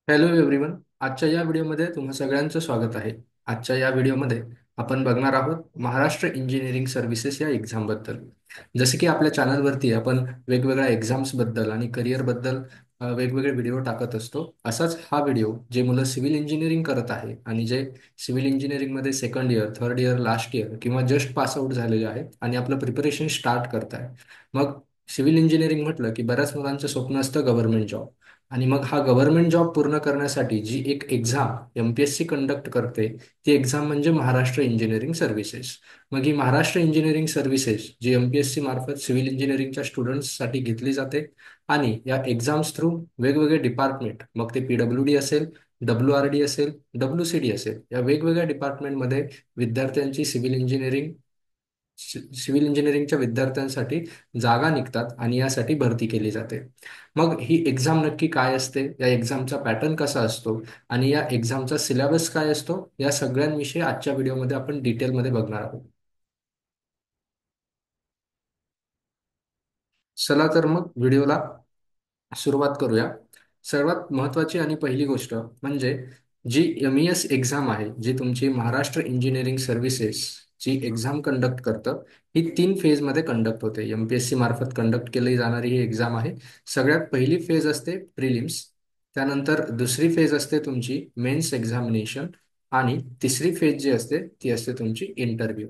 Hello everyone. आजच्या या व्हिडिओमध्ये तुम्हा सगळ्यांचं स्वागत आहे. आजच्या या व्हिडिओमध्ये आपण बघणार आहोत महाराष्ट्र इंजिनिअरिंग सर्व्हिसेस या एक्झामबद्दल. जसे की आपल्या चॅनलवरती आपण वेगवेगळ्या एक्झाम्सबद्दल आणि करिअरबद्दल वेगवेगळे व्हिडिओ टाकत असतो. असाच हा व्हिडिओ जे मुलं सिव्हिल इंजिनिअरिंग करत आहे आणि जे सिव्हिल इंजिनिअरिंगमध्ये second year, third year, last year किंवा जस्ट पास आउट झालेले आहेत आणि आपलं प्रिपरेशन स्टार्ट करत आहे. मग सिव्हिल इंजिनिअरिंग म्हटलं की बऱ्याच मुलांचं स्वप्न असतं गव्हर्नमेंट जॉब. आणि मग हा गव्हर्नमेंट जॉब पूर्ण करण्यासाठी जी एक एक्झाम एमपीएससी कंडक्ट करते ती एक्झाम म्हणजे महाराष्ट्र इंजिनिअरिंग सर्व्हिसेस. मग ही महाराष्ट्र इंजिनिअरिंग सर्व्हिसेस जी एमपीएससी मार्फत सिव्हिल इंजिनिअरिंगच्या स्टुडंट्ससाठी घेतली जाते आणि या एक्झाम्स थ्रू वेगवेगळे डिपार्टमेंट, मग ते पीडब्ल्यूडी असेल, WRD असेल, WCD असेल, या वेगवेगळ्या डिपार्टमेंटमध्ये विद्यार्थ्यांची सिव्हिल इंजिनिअरिंगच्या विद्यार्थ्यांसाठी जागा निघतात आणि यासाठी भरती केली जाते. मग ही एक्झाम नक्की काय असते, या एक्झामचा पॅटर्न कसा असतो आणि या एक्झामचा सिलेबस काय असतो, या सगळ्यांविषयी आजच्या व्हिडिओमध्ये आपण डिटेलमध्ये बघणार आहोत. चला तर मग व्हिडिओला सुरुवात करूया. सर्वात महत्त्वाची आणि पहिली गोष्ट म्हणजे जी MES एक्झाम आहे, जी तुमची महाराष्ट्र इंजिनिअरिंग सर्व्हिसेस जी एक्झाम कंडक्ट करतं, ही 3 फेजमध्ये कंडक्ट होते. एमपीएससी मार्फत कंडक्ट केली जाणारी ही एक्झाम आहे. सगळ्यात पहिली फेज असते प्रिलिम्स, त्यानंतर दुसरी फेज असते तुमची मेन्स एक्झामिनेशन आणि तिसरी फेज जी असते ती असते तुमची इंटरव्ह्यू.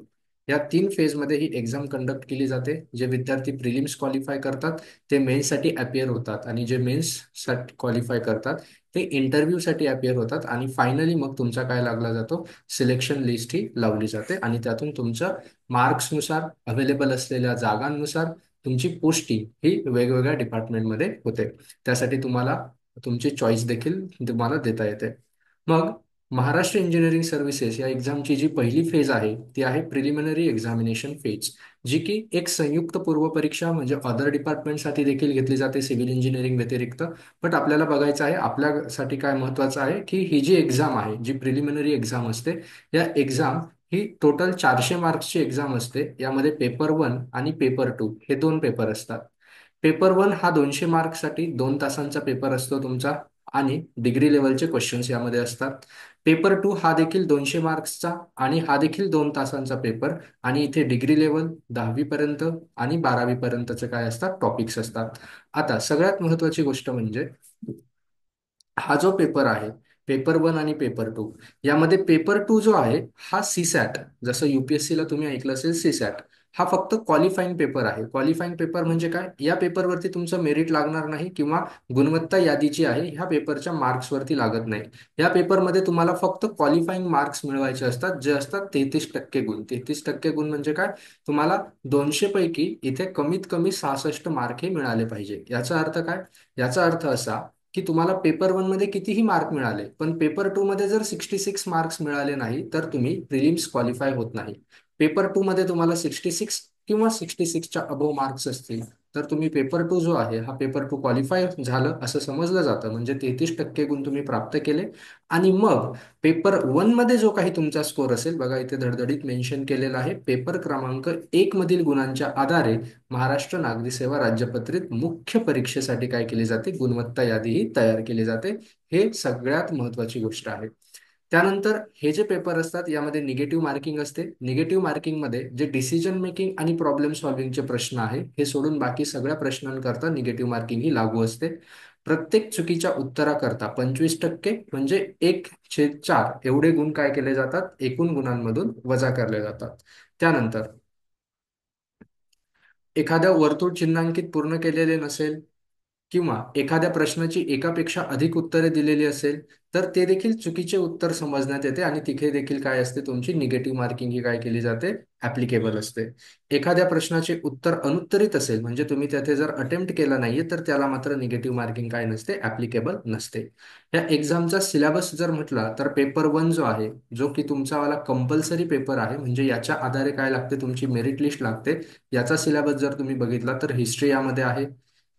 या 3 फेजमध्ये ही एक्झाम कंडक्ट केली जाते. जे विद्यार्थी प्रिलिम्स क्वालिफाय करतात ते मेन्ससाठी अपियर होतात आणि जे मेन्ससाठी क्वालिफाय करतात ते इंटरव्ह्यूसाठी अपियर होतात आणि फायनली मग तुमचा काय लागला जातो, सिलेक्शन लिस्ट ही लावली जाते आणि त्यातून तुमच्या मार्क्सनुसार अवेलेबल असलेल्या जागांनुसार तुमची पोस्टिंग ही वेगवेगळ्या डिपार्टमेंटमध्ये होते. त्यासाठी तुम्हाला तुमची चॉईस देखील तुम्हाला देता येते. मग महाराष्ट्र इंजिनिअरिंग सर्व्हिसेस या एक्झामची जी पहिली फेज आहे ती आहे प्रिलिमिनरी एक्झामिनेशन फेज, जी की एक संयुक्त पूर्व परीक्षा म्हणजे अदर डिपार्टमेंटसाठी देखील घेतली जाते सिव्हिल इंजिनिअरिंग व्यतिरिक्त. बट आपल्याला बघायचं आहे आपल्यासाठी काय महत्त्वाचं आहे की ही जी एक्झाम आहे, जी प्रिलिमिनरी एक्झाम असते, या एक्झाम ही टोटल 400 मार्क्सची एक्झाम असते. यामध्ये पेपर 1 आणि पेपर 2 हे दोन पेपर असतात. पेपर 1 हा 200 मार्क्ससाठी 2 तासांचा पेपर असतो तुमचा आणि डिग्री लेवलचे क्वेश्चन्स यामध्ये असतात. पेपर 2 हा देखील 200 मार्क्सचा आणि हा देखील 2 तासांचा पेपर आणि इथे डिग्री लेवल 10वी पर्यंत आणि 12वी पर्यंतचे काय असतात टॉपिक्स असतात. आता सगळ्यात महत्वाची गोष्ट म्हणजे हा जो पेपर आहे पेपर 1 आणि पेपर 2, यामध्ये पेपर 2 जो आहे हा सीसॅट, जसं UPSC ला तुम्ही ऐकलं असेल सीसॅट, हा फक्त क्वालिफाईंग पेपर आहे. क्वालिफाईंग पेपर म्हणजे काय, या पेपरवरती तुमचं मेरिट लागणार नाही किंवा गुणवत्ता यादी जी आहे ह्या पेपरच्या मार्क्सवरती लागत नाही. या पेपरमध्ये तुम्हाला फक्त क्वालिफाईंग मार्क्स मिळवायचे असतात, जे असतात 33% गुण. 33% गुण म्हणजे काय, तुम्हाला 200 पैकी इथे कमीत कमी 66 मार्क हे मिळाले पाहिजे. याचा अर्थ काय, याचा अर्थ असा की तुम्हाला पेपर 1 मध्ये कितीही मार्क मिळाले पण पेपर 2 मध्ये जर 66 मार्क्स मिळाले नाही तर तुम्ही प्रिलिम्स क्वालिफाय होत नाही. पेपर 2 मध्ये तुम्हाला 66 किंवा 66च्या अबोव मार्क्स असतील तर तुम्ही पेपर 2 जो आहे हा पेपर 2 क्वालिफाय झालं असं समजलं जातं, म्हणजे 33% गुण तुम्ही प्राप्त केले. आणि मग पेपर 1 मध्ये जो काही तुमचा स्कोर असेल, बघा इथे धडधडीत मेन्शन केलेला आहे, पेपर क्रमांक 1 मधील गुणांच्या आधारे महाराष्ट्र नागरी सेवा राज्यपत्रित मुख्य परीक्षेसाठी काय केली जाते, गुणवत्ता यादी ही तयार केली जाते. हे सगळ्यात महत्वाची गोष्ट आहे. त्यानंतर हे जे पेपर असतात यामध्ये निगेटिव्ह मार्किंग असते. निगेटिव्ह मार्किंगमध्ये जे डिसिजन मेकिंग आणि प्रॉब्लेम सॉल्व्हिंगचे प्रश्न आहे हे सोडून बाकी सगळ्या प्रश्नांकरता निगेटिव्ह मार्किंग ही लागू असते. प्रत्येक चुकीच्या उत्तराकरता 25% म्हणजे 1/4 एवढे गुण काय केले जातात, एकूण गुणांमधून वजा करले जातात. त्यानंतर एखाद्या वर्तुळ चिन्हांकित पूर्ण केलेले नसेल किंवा एखाद्या प्रश्नाची एकापेक्षा अधिक उत्तरे दिलेली असेल तर ते देखील चुकीचे उत्तर समजण्यात येते आणि तिथे देखील काय असते, तुमची निगेटिव्ह मार्किंग ही काय केली जाते, ऍप्लिकेबल असते. एखाद्या प्रश्नाचे उत्तर अनुत्तरित असेल म्हणजे तुम्ही त्याथे जर अटेम्प्ट केला नाहीये तर त्याला मात्र निगेटिव्ह मार्किंग काय नसते, ऍप्लिकेबल नसते. या एक्झामचा सिलेबस जर म्हटला तर पेपर 1 जो आहे, जो की तुमचा वाला कंपल्सरी पेपर आहे, म्हणजे याच्या आधारे काय लागते, तुमची मेरिट लिस्ट लागते. याचा सिलेबस जर तुम्ही बघितला तर हिस्ट्री यामध्ये आहे,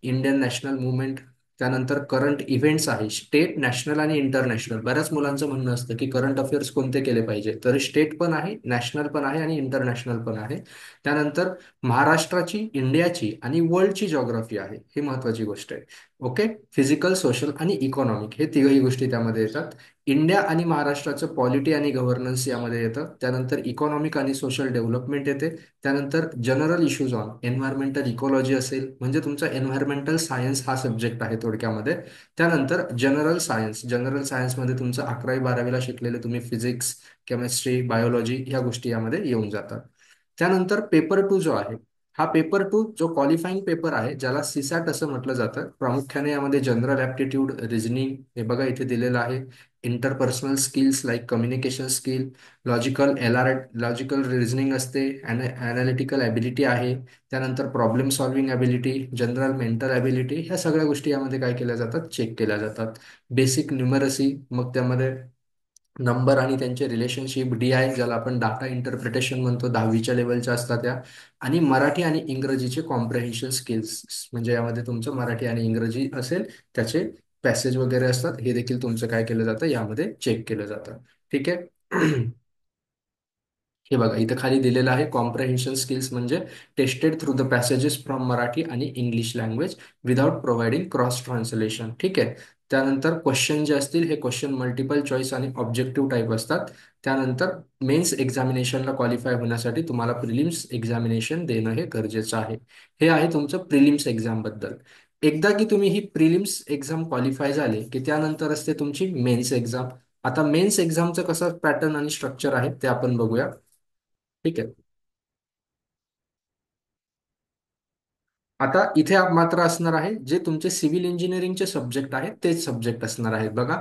इंडियन नॅशनल मुवमेंट, त्यानंतर करंट इव्हेंट्स आहे, स्टेट, नॅशनल आणि इंटरनॅशनल. बऱ्याच मुलांचं म्हणणं असतं की करंट अफेअर्स कोणते केले पाहिजे, तर स्टेट पण आहे, नॅशनल पण आहे आणि इंटरनॅशनल पण आहे. त्यानंतर महाराष्ट्राची, इंडियाची आणि वर्ल्डची जॉग्राफी आहे, ही महत्वाची गोष्ट आहे. ओके. फिजिकल, सोशल आणि इकॉनॉमिक हे तिघही गोष्टी त्यामध्ये येतात. इंडिया आणि महाराष्ट्राचं पॉलिटी आणि गव्हर्नन्स यामध्ये येतं. त्यानंतर इकॉनॉमिक आणि सोशल डेव्हलपमेंट येते. त्यानंतर general issues on environmental ecology असेल, म्हणजे तुमचा एन्व्हायरमेंटल सायन्स हा सब्जेक्ट आहे थोडक्यामध्ये. त्यानंतर जनरल सायन्समध्ये तुमचं 11वी 12वीला शिकलेले तुम्ही फिजिक्स, केमिस्ट्री, बायोलॉजी ह्या गोष्टी यामध्ये येऊन जातात. त्यानंतर पेपर टू जो आहे, हा पेपर टू जो क्वालिफाईंग पेपर आहे, ज्याला सीसॅट असं म्हटलं जातं, प्रामुख्याने यामध्ये जनरल ॲप्टिट्यूड, रिझनिंग हे बघा इथे दिलेलं आहे. Interpersonal skills like communication skill, logical reasoning असते, ॲनालिटिकल ॲबिलिटी आहे. त्यानंतर problem solving ability, general mental ability, ह्या सगळ्या गोष्टी यामध्ये काय केल्या जातात, चेक केल्या जातात. बेसिक न्यूमरसी, मग त्यामध्ये नंबर आणि त्यांचे रिलेशनशिप, DI ज्याला आपण डाटा इंटरप्रिटेशन म्हणतो, 10वीच्या लेवलच्या असतात त्या. आणि मराठी आणि इंग्रजीचे कॉम्प्रेहेन्शन स्किल्स, म्हणजे यामध्ये तुमचं मराठी आणि इंग्रजी असेल, त्याचे पॅसेज वगैरे असतात, हे देखील तुमचं काय केलं जातं, यामध्ये चेक केलं जातं. ठीक आहे. हे बघा इथं खाली दिलेलं आहे, कॉम्प्रेहेन्शन स्किल्स म्हणजे tested through the passages from Marathi आणि English language without providing cross translation. ठीक आहे. त्यानंतर क्वेश्चन जे असतील हे क्वेश्चन मल्टिपल चॉईस आणि ऑब्जेक्टिव्ह टाईप असतात. त्यानंतर मेन्स एक्झामिनेशनला क्वालिफाय होण्यासाठी तुम्हाला प्रिलिम्स एक्झामिनेशन देणं हे गरजेचं आहे. हे आहे तुमचं प्रिलिम्स एक्झाम बद्दल. एकदा की तुम्ही ही प्रिलिम्स एक्झाम क्वालिफाय झाले की त्यानंतर असते तुमची मेन्स एक्झाम. आता मेन्स एक्झामचं कसं पॅटर्न आणि स्ट्रक्चर आहे ते आपण बघूया. ठीक आहे. आता इथे मात्र असणार आहे, जे तुमचे सिव्हिल इंजिनिअरिंगचे सब्जेक्ट आहेत तेच सब्जेक्ट असणार आहेत. बघा,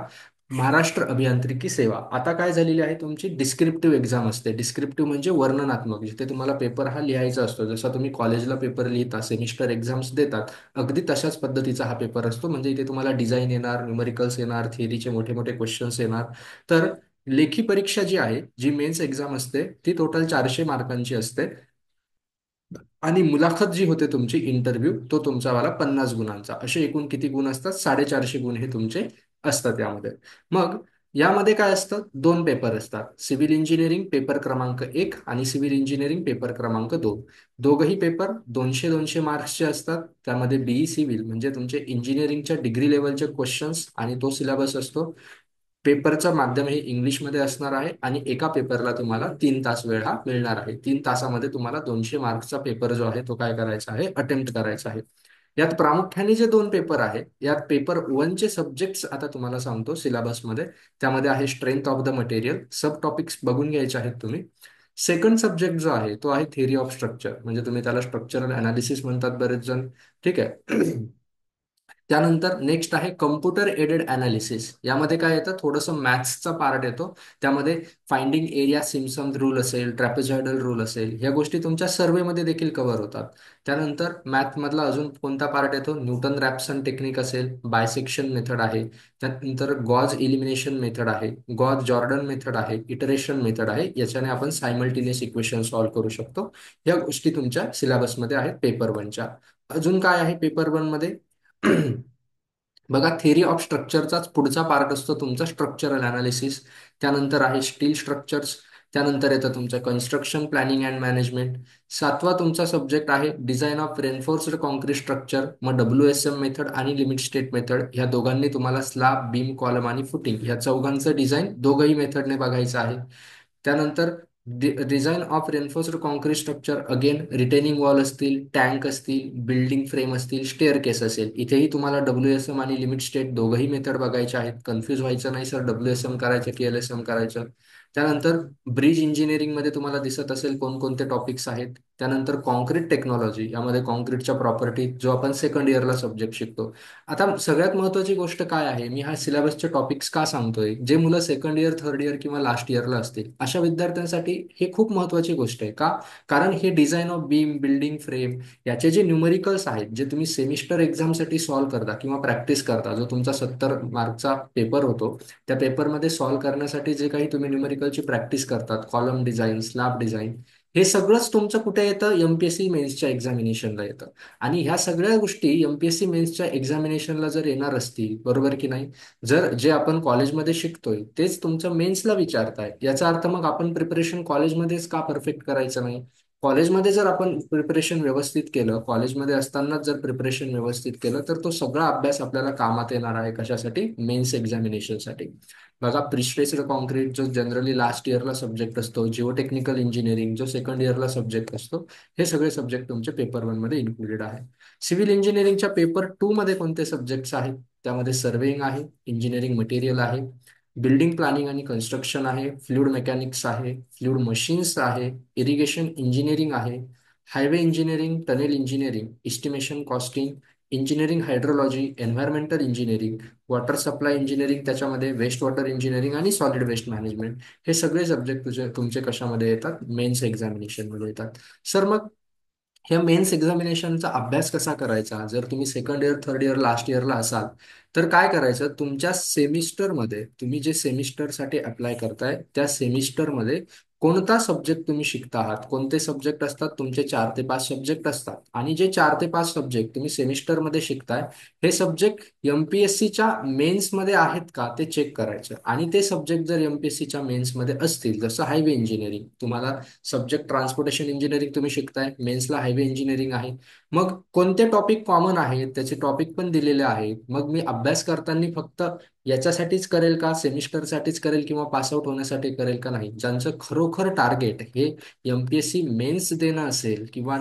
महाराष्ट्र अभियांत्रिकी सेवा आता काय झालेली आहे, तुमची डिस्क्रिप्टिव्ह एक्झाम असते. डिस्क्रिप्टिव्ह म्हणजे वर्णनात्मक, जिथे तुम्हाला पेपर हा लिहायचा असतो. जसा तुम्ही कॉलेजला पेपर लिहिता, सेमिस्टर एक्झाम्स देतात, अगदी तशाच पद्धतीचा हा पेपर असतो. म्हणजे इथे तुम्हाला डिझाईन येणार, न्यूमरिकल्स येणार, थिअरीचे मोठे मोठे क्वेश्चन्स येणार. तर लेखी परीक्षा जी आहे, जी मेन्स एक्झाम असते, ती टोटल 400 मार्कांची असते. आणि मुलाखत जी होते तुमची इंटरव्ह्यू, तो तुमचा वाला 50 गुणांचा. असे एकूण किती गुण असतात, 450 गुण हे तुमचे असतात यामध्ये. मग यामध्ये काय असतं, दोन पेपर असतात, सिव्हिल इंजिनिअरिंग पेपर क्रमांक 1 आणि सिव्हिल इंजिनिअरिंग पेपर क्रमांक 2. दोघही पेपर 200-200 मार्क्सचे असतात. त्यामध्ये बीई सिव्हिल म्हणजे तुमचे इंजिनिअरिंगच्या डिग्री लेवलचे क्वेश्चन्स आणि तो सिलेबस असतो. पेपरचं माध्यम हे इंग्लिशमध्ये असणार आहे आणि एका पेपरला तुम्हाला 3 तास वेळ हा मिळणार आहे. 3 तासामध्ये तुम्हाला 200 मार्क्सचा पेपर जो आहे तो काय करायचा आहे, अटेम्प्ट करायचा आहे. यात प्रामुख्याने जे दोन पेपर आहे, यात पेपर 1चे सब्जेक्ट्स आता तुम्हाला सांगतो सिलेबसमध्ये. त्यामध्ये आहे strength of the material, sub topics बघून घ्यायचे आहेत तुम्ही. सेकंड सब्जेक्ट जो आहे तो आहे थिअरी ऑफ स्ट्रक्चर, म्हणजे तुम्ही त्याला स्ट्रक्चरल अनालिसिस म्हणतात बरेच जण. ठीक आहे. त्यानंतर नेक्स्ट आहे कम्प्युटर एडेड अनालिसिस. यामध्ये काय येतं, थोडंसं मॅथ्सचा पार्ट येतो. त्यामध्ये फाइंडिंग एरिया सिम्पसन रूल असेल, ट्रॅपेझॉइडल रूल असेल, ह्या गोष्टी तुमच्या सर्वेमध्ये देखील कव्हर होतात. त्यानंतर मॅथमधला अजून कोणता पार्ट येतो, न्यूटन रॅप्सन टेक्निक असेल, बायसेक्शन मेथड आहे. त्यानंतर गॉज इलिमिनेशन मेथड आहे, गॉज जॉर्डन मेथड आहे, इटरेशन मेथड आहे. याच्याने आपण सायमल्टेनियस इक्वेशन सॉल्व्ह करू शकतो. या गोष्टी तुमच्या सिलेबसमध्ये आहेत पेपर 1च्या. अजून काय आहे पेपर 1 मध्ये. बघा, थिअरी ऑफ स्ट्रक्चरचाच पुढचा पार्ट असतो तुमचा स्ट्रक्चरल अनालिसिस. त्यानंतर आहे स्टील स्ट्रक्चर्स. त्यानंतर येतं तुमचं कन्स्ट्रक्शन प्लॅनिंग अँड मॅनेजमेंट. सातवा तुमचा सब्जेक्ट आहे design of reinforced concrete structure. मग WSM मेथड आणि लिमिट स्टेट मेथड, ह्या दोघांनी तुम्हाला स्लॅब, बीम, कॉलम आणि फुटिंग ह्या चौघांचं डिझाईन दोघही मेथडने बघायचं आहे. त्यानंतर design of reinforced concrete structure, again retaining wall असतील, टँक असतील, बिल्डिंग फ्रेम असतील, स्टेअर केस असेल, इथेही तुम्हाला WSM आणि लिमिट स्टेट दोघंही मेथड बघायचे आहेत. कन्फ्यूज व्हायचं नाही सर, WSM करायचं की LSM करायचं. त्यानंतर ब्रिज इंजिनिअरिंगमध्ये तुम्हाला दिसत असेल कोणकोणते टॉपिक्स आहेत. त्यानंतर कॉन्क्रीट टेक्नॉलॉजी, यामध्ये कॉन्क्रीटच्या प्रॉपर्टी, जो आपण सेकंड इयरला सब्जेक्ट शिकतो. आता सगळ्यात महत्त्वाची गोष्ट काय आहे, मी हा सिलेबसचे टॉपिक्स का सांगतोय, जे मुलं सेकंड इयर, थर्ड इयर किंवा लास्ट इयरला असतील अशा विद्यार्थ्यांसाठी हे खूप महत्त्वाची गोष्ट आहे. का? कारण हे design of beam, building frame, याचे जे न्यूमरिकल्स आहेत, जे तुम्ही सेमिस्टर एक्झामसाठी सॉल्व्ह करता किंवा प्रॅक्टिस करता, जो तुमचा 70 मार्कचा पेपर होतो, त्या पेपरमध्ये सॉल्व्ह करण्यासाठी जे काही तुम्ही न्यूमरिकलची प्रॅक्टिस करतात, कॉलम डिझाईन, स्लॅब डिझाईन, हे सगळंच तुमचं कुठे येतं, MPSC मेन्सच्या एक्झामिनेशनला येतं. आणि ह्या सगळ्या गोष्टी MPSC मेन्सच्या एक्झामिनेशनला जर येणार असतील, बरोबर की नाही, जर जे आपण कॉलेजमध्ये शिकतोय तेच तुमचं मेन्सला विचारताय, याचा अर्थ मग आपण प्रिपरेशन कॉलेजमध्येच का परफेक्ट करायचं नाही? कॉलेजमध्ये जर आपण प्रिपरेशन व्यवस्थित केलं, कॉलेजमध्ये असतानाच जर प्रिपरेशन व्यवस्थित केलं, तर तो सगळा अभ्यास आपल्याला कामात येणार आहे. कशासाठी? मेन्स एक्झामिनेशनसाठी. बघा, प्रिस्ट्रेस्ड कॉन्क्रीट जो जनरली लास्ट इयरला सब्जेक्ट असतो, जिओटेक्निकल इंजिनिअरिंग जो सेकंड इयरला सब्जेक्ट असतो, हे सगळे सब्जेक्ट तुमचे पेपर वन मध्ये इन्क्लुडेड आहे. सिव्हिल इंजिनिअरिंगच्या पेपर टू मध्ये कोणते सब्जेक्ट्स आहेत? त्यामध्ये सर्वेइंग आहे, इंजिनिअरिंग मटेरियल आहे, बिल्डिंग प्लॅनिंग आणि कन्स्ट्रक्शन आहे, फ्लुइड मेकॅनिक्स आहे, फ्लुइड मशीन्स आहे, इरिगेशन इंजिनिअरिंग आहे, highway engineering, tunnel engineering, estimation costing, engineering hydrology, environmental engineering, water supply engineering, त्याच्यामध्ये वेस्ट वॉटर इंजिनिअरिंग आणि सॉलिड वेस्ट मॅनेजमेंट. हे सगळे सब्जेक्ट तुमचे कशामध्ये येतात? मेन्स एक्झामिनेशनमध्ये येतात. सर, मग ह्या मेन्स एक्झामिनेशनचा अभ्यास कसा करायचा? जर तुम्ही second year, third year, last इयरला असाल, तर काय करायचं? तुमच्या सेमिस्टरमध्ये तुम्ही जे सेमिस्टरसाठी अप्लाय करताय, त्या सेमिस्टरमध्ये कोणता सब्जेक्ट तुम्ही शिकता आहात, कोणते सब्जेक्ट असतात तुमचे? 4 ते 5 सब्जेक्ट असतात. आणि जे 4 ते 5 सब्जेक्ट तुम्ही सेमिस्टरमध्ये शिकताय, हे सब्जेक्ट एमपीएससीच्या मेन्समध्ये आहेत का ते चेक करायचं. आणि ते सब्जेक्ट जर एमपीएससीच्या मेन्समध्ये असतील, जसं हायवे इंजिनिअरिंग, तुम्हाला सब्जेक्ट ट्रान्सपोर्टेशन इंजिनिअरिंग तुम्ही शिकताय, मेन्सला हायवे इंजिनिअरिंग आहे, मग कोणते टॉपिक कॉमन आहेत त्याचे टॉपिक पण दिलेले आहेत. मग मी अभ्यास करताना फक्त याच्यासाठीच करेल का, सेमिस्टरसाठीच करेल, किंवा पासआउट होण्यासाठी करेल का नाही? ज्यांचं खरोखर टार्गेट हे एमपीएससी मेन्स देणं असेल किंवा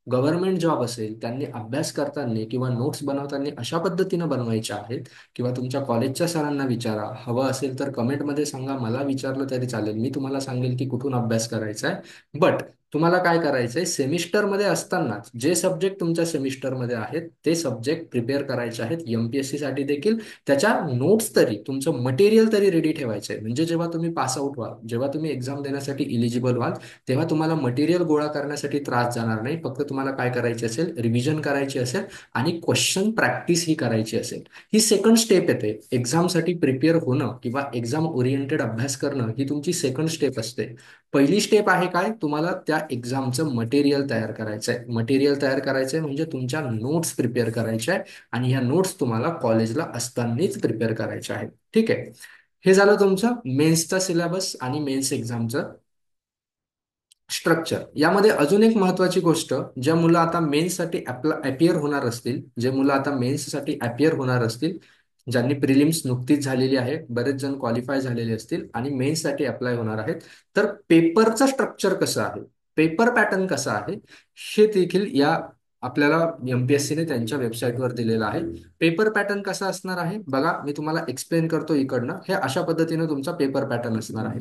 गव्हर्नमेंट जॉब असेल, त्यांनी अभ्यास करताना किंवा नोट्स बनवताना अशा पद्धतीनं बनवायच्या आहेत. किंवा तुमच्या कॉलेजच्या सरांना विचारा, हवं असेल तर कमेंटमध्ये सांगा, मला विचारलं तरी चालेल, मी तुम्हाला सांगेल की कुठून अभ्यास करायचा आहे. बट तुम्हाला काय करायचंय? सेमिस्टरमध्ये असतानाच जे सब्जेक्ट तुमच्या सेमिस्टरमध्ये आहेत, ते सब्जेक्ट प्रिपेअर करायचे आहेत एमपीएससी साठी देखील. त्याच्या नोट्स तरी, तुमचं मटेरियल तरी रेडी ठेवायचंय. म्हणजे जेव्हा तुम्ही पासआउट व्हाल, जेव्हा तुम्ही एक्झाम देण्यासाठी इलिजिबल व्हाल, तेव्हा तुम्हाला मटेरियल गोळा करण्यासाठी त्रास जाणार नाही. फक्त तुम्हाला काय करायचे असेल? रिव्हिजन करायची असेल आणि क्वेश्चन प्रॅक्टिस ही करायची असेल. ही सेकंड स्टेप येते. एक्झामसाठी प्रिपेअर होणं किंवा एक्झाम ओरिएंटेड अभ्यास करणं ही तुमची सेकंड स्टेप असते. पहिली स्टेप आहे काय? तुम्हाला त्या एक्झामचं मटेरियल तयार करायचं आहे. मटेरियल तयार करायचं आहे म्हणजे तुमच्या नोट्स प्रिपेअर करायच्या आहे. आणि ह्या नोट्स तुम्हाला कॉलेजला असतानाच प्रिपेअर करायच्या आहेत. ठीक आहे. हे झालं तुमचं मेन्सचा सिलेबस आणि मेन्स एक्झामचं स्ट्रक्चर. यामध्ये अजून एक महत्वाची गोष्ट, ज्या मुलं आता मेन्ससाठी अपियर होणार असतील, जे मुलं आता मेन्ससाठी अपियर होणार असतील, ज्यांनी प्रिलिम्स नुकतीच झालेली आहे, बरेच जण क्वालिफाय झालेले असतील आणि मेन्ससाठी अप्लाय होणार आहेत, तर पेपरचं स्ट्रक्चर कसं आहे, पेपर पॅटर्न कसा आहे, हे देखील या आपल्याला एमपीएससीने त्यांच्या वेबसाईटवर दिलेलं आहे. पेपर पॅटर्न कसा असणार आहे बघा, मी तुम्हाला एक्सप्लेन करतो इकडनं. हे अशा पद्धतीने तुमचा पेपर पॅटर्न असणार आहे.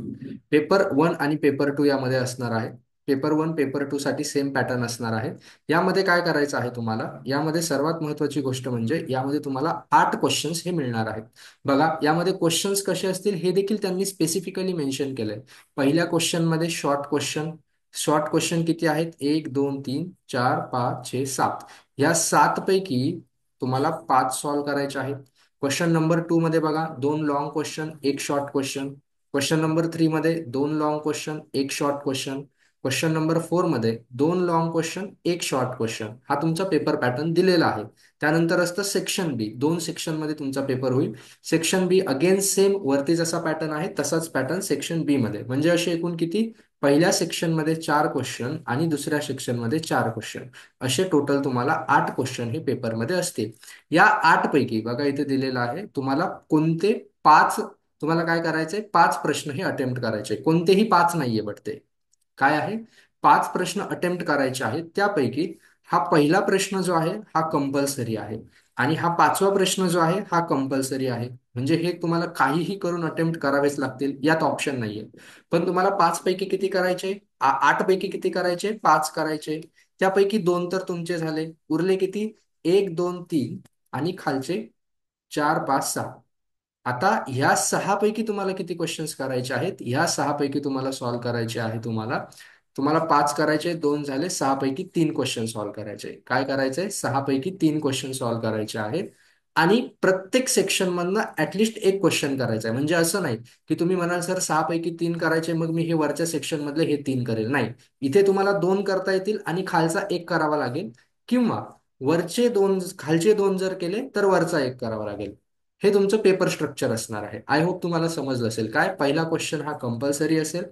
पेपर वन आणि पेपर टू यामध्ये असणार आहे. पेपर वन, पेपर टू साठी सेम पॅटर्न असणार आहे. यामध्ये काय करायचं आहे तुम्हाला? यामध्ये सर्वात महत्वाची गोष्ट म्हणजे यामध्ये तुम्हाला 8 क्वेश्चन्स हे मिळणार आहेत. बघा, यामध्ये क्वेश्चन्स कसे असतील हे देखील त्यांनी स्पेसिफिकली मेन्शन केलंय. पहिल्या क्वेश्चन मध्ये शॉर्ट क्वेश्चन. शॉर्ट क्वेश्चन किती आहेत? 1, 2, 3, 4, 5, 6, 7. या 7 पैकी तुम्हाला 5 सॉल्व्ह करायचे आहेत. क्वेश्चन नंबर 2 मध्ये बघा, 2 long question, 1 short question. Question number 3 मध्ये 2 long question, 1 short question. Question number 4 मध्ये 2 लॉंग क्वेश्चन, 1 शॉर्ट क्वेश्चन. हा तुमचा पेपर पॅटर्न दिलेला आहे. त्यानंतर असतं सेक्शन बी. 2 सेक्शन मध्ये तुमचा पेपर होईल. सेक्शन बी अगेन सेम वरती जसा पॅटर्न आहे तसाच पॅटर्न सेक्शन बी मध्ये. म्हणजे असे एकूण किती? पहिल्या सेक्शन मध्ये 4 क्वेश्चन आणि दुसऱ्या सेक्शन मध्ये 4 क्वेश्चन. असे टोटल तुम्हाला 8 क्वेश्चन हे पेपरमध्ये असतील. या 8 पैकी बघा इथे दिलेलं आहे तुम्हाला कोणते 5, तुम्हाला काय करायचंय? 5 प्रश्न हे अटेम्प्ट करायचे. कोणतेही 5 नाहीये, बट ते काय आहे? 5 प्रश्न अटेम्प्ट करायचे आहेत. त्यापैकी हा पहिला प्रश्न जो आहे हा कंपल्सरी आहे. आणि हा 5वा प्रश्न जो आहे हा कंपल्सरी आहे. म्हणजे हे तुम्हाला काहीही करून अटेम्प्ट करावेच लागतील, यात ऑप्शन नाहीये. पण तुम्हाला 5 पैकी किती करायचे? 8 पैकी किती करायचे? 5 करायचे. त्यापैकी 2 तर तुमचे झाले. उरले किती? 1, 2, 3 आणि खालचे 4, 5, 6. आता ह्या 6 पैकी तुम्हाला किती क्वेश्चन्स करायचे आहेत? ह्या 6 पैकी तुम्हाला सॉल्व्ह करायचे आहे. तुम्हाला तुम्हाला 5 करायचे, 2 झाले. 6 पैकी 3 क्वेश्चन सॉल्व्ह करायचे. काय करायचंय? 6 पैकी 3 क्वेश्चन सॉल्व्ह करायचे आहेत. आणि प्रत्येक सेक्शन मधनं ऍटलिस्ट एक क्वेश्चन करायचा आहे. म्हणजे असं नाही की तुम्ही म्हणाल सर 6 पैकी 3 करायचे, मग मी हे वरच्या सेक्शन मधले हे 3 करेल. नाही, इथे तुम्हाला 2 करता येतील आणि खालचा एक करावा लागेल. किंवा वरचे 2, खालचे 2 जर केले तर वरचा एक करावा लागेल. हे तुमचं पेपर स्ट्रक्चर असणार आहे. आय होप तुम्हाला समजलं असेल. काय? पहिला क्वेश्चन हा कंपल्सरी असेल.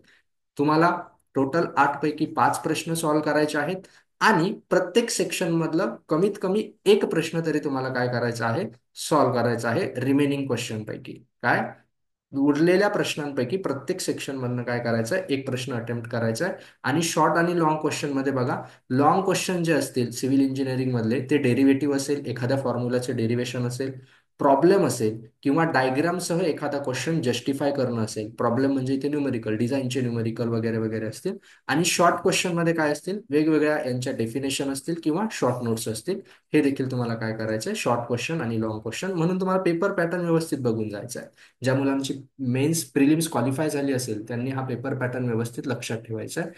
तुम्हाला टोटल 8 पैकी 5 प्रश्न सॉल्व्ह करायचे आहेत आणि प्रत्येक सेक्शन मधलं कमीत कमी एक प्रश्न तरी तुम्हाला काय करायचा आहे, सॉल्व्ह करायचा आहे रिमेनिंग क्वेश्चन पैकी. काय उरलेल्या प्रश्नांपैकी प्रत्येक सेक्शन मधनं काय करायचं आहे, एक प्रश्न अटेम्प्ट करायचा आहे. आणि शॉर्ट आणि लॉंग क्वेश्चन मध्ये बघा, लॉंग क्वेश्चन जे असतील सिव्हिल इंजिनिअरिंग मधले ते डेरिव्हेटिव्ह असेल, एखाद्या फॉर्म्युलाचे डेरिव्हेशन असेल, प्रॉब्लेम असेल किंवा डायग्रामसह एखादा क्वेश्चन जस्टिफाय करणं असेल. प्रॉब्लेम म्हणजे इथे न्यूमेरिकल, डिझाईनचे न्यूमेरिकल वगैरे वगैरे असतील. आणि शॉर्ट क्वेश्चन मध्ये काय असतील, वेगवेगळ्या यांच्या डेफिनेशन असतील किंवा शॉर्ट नोट्स असतील. हे देखील तुम्हाला काय करायचं आहे, शॉर्ट क्वेश्चन आणि लॉंग क्वेश्चन. म्हणून तुम्हाला पेपर पॅटर्न व्यवस्थित बघून जायचं आहे. ज्या मुलांची मेन्स प्रिलिम्स क्वालिफाय झाली असेल त्यांनी हा पेपर पॅटर्न व्यवस्थित लक्षात ठेवायचा आहे.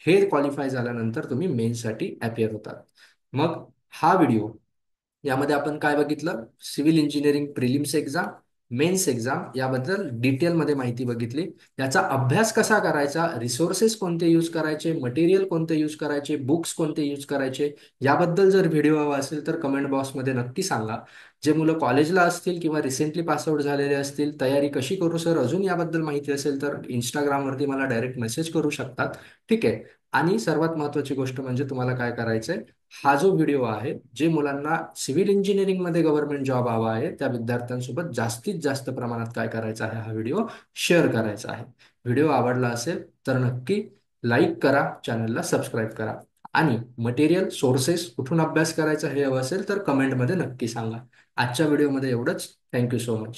हे क्वालिफाय झाल्यानंतर तुम्ही मेन्ससाठी अपियर होतात. मग हा व्हिडिओ, यामध्ये आपण काय बघितलं, civil engineering prelims exam, mains exam याबद्दल डिटेलमध्ये माहिती बघितली. याचा अभ्यास कसा करायचा, रिसोर्सेस कोणते यूज करायचे, मटेरियल कोणते यूज करायचे, बुक्स कोणते यूज करायचे, याबद्दल जर व्हिडिओ हवा असेल तर कमेंट बॉक्समध्ये नक्की सांगा. जे मुलं कॉलेजला असतील किंवा रिसेंटली पासआउट झालेले असतील, तयारी कशी करू सर, अजून याबद्दल माहिती असेल तर इंस्टाग्रामवरती मला डायरेक्ट मेसेज करू शकतात. ठीक आहे. आणि सर्वात महत्त्वाची गोष्ट म्हणजे तुम्हाला काय करायचंय, हा जो व्हिडिओ आहे, जे मुलांना सिव्हिल इंजिनिअरिंग मध्ये गव्हर्नमेंट जॉब हवा आहे त्या विद्यार्थ्यांसोबत जास्तीत जास्त प्रमाणात काय करायचा आहे, हा व्हिडिओ शेअर करायचा आहे. व्हिडिओ आवडला असेल तर नक्की लाईक करा, चॅनलला सबस्क्राईब करा. आणि मटेरियल सोर्सेस कुठून अभ्यास करायचा हे हवं असेल तर कमेंटमध्ये नक्की सांगा. आजच्या व्हिडिओमध्ये एवढंच. Thank you so much.